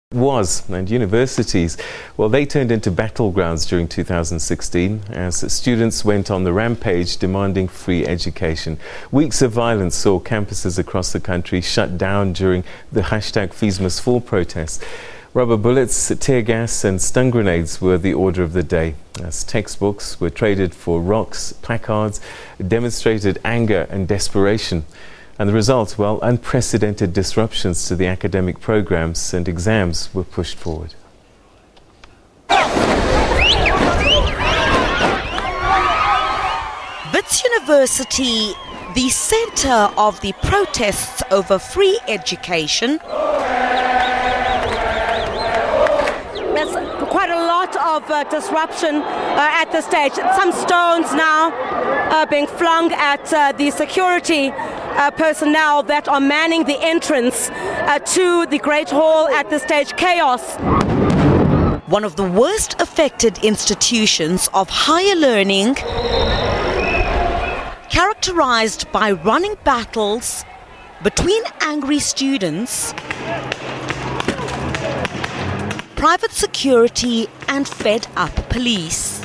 And universities, well, they turned into battlegrounds during 2016 as students went on the rampage demanding free education. Weeks of violence saw campuses across the country shut down during the #FeesMustFall protests. Rubber bullets, tear gas and stun grenades were the order of the day as textbooks were traded for rocks. Placards demonstrated anger and desperation. And the result, well, unprecedented disruptions to the academic programs and exams were pushed forward. Wits University, the centre of the protests over free education. There's quite a lot of disruption at this stage. Some stones now being flung at the security personnel that are manning the entrance to the Great Hall at this stage. Chaos. One of the worst affected institutions of higher learning, characterized by running battles between angry students, private security and fed-up police.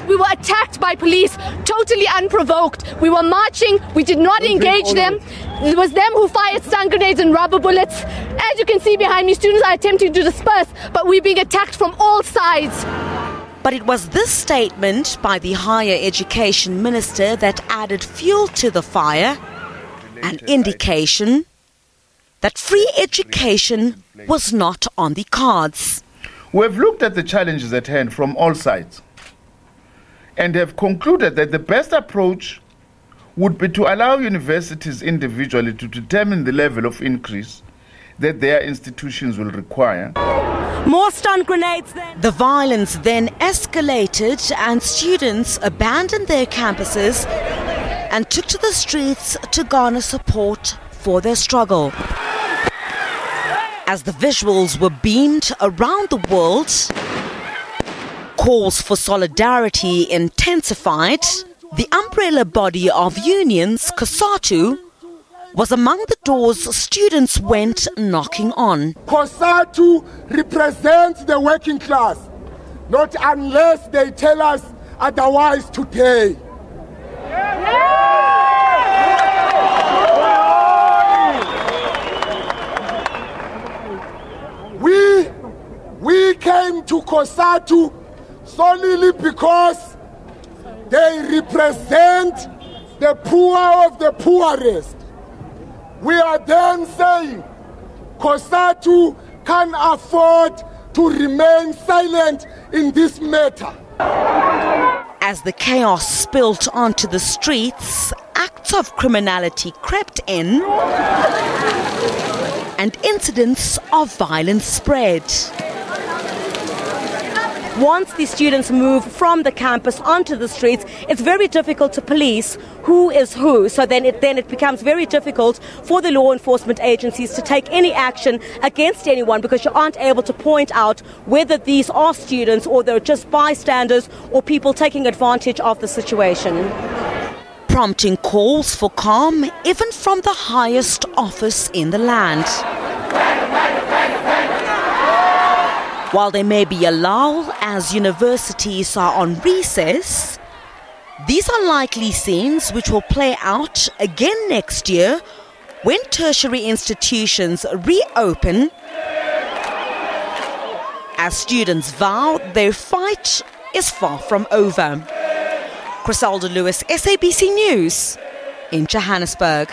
We were attacked by police, totally unprovoked. We were marching, we did not engage them. It was them who fired stun grenades and rubber bullets. As you can see behind me, students are attempting to disperse, but we're being attacked from all sides. But it was this statement by the Higher Education Minister that added fuel to the fire, an indication that free education was not on the cards. We have looked at the challenges at hand from all sides and have concluded that the best approach would be to allow universities individually to determine the level of increase that their institutions will require. More stun grenades then. The violence then escalated and students abandoned their campuses and took to the streets to garner support for their struggle. As the visuals were beamed around the world, calls for solidarity intensified. The umbrella body of unions, COSATU, was among the doors students went knocking on. COSATU represents the working class, not unless they tell us otherwise today. We came to COSATU solely because they represent the poor of the poorest. We are then saying COSATU can afford to remain silent in this matter. As the chaos spilled onto the streets, acts of criminality crept in and incidents of violence spread. Once the students move from the campus onto the streets, it's very difficult to police who is who. So then it becomes very difficult for the law enforcement agencies to take any action against anyone because you aren't able to point out whether these are students or they're just bystanders or people taking advantage of the situation. Prompting calls for calm even from the highest office in the land. While there may be a lull as universities are on recess, these are likely scenes which will play out again next year when tertiary institutions reopen, as students vow their fight is far from over. Griselda Lewis, SABC News in Johannesburg.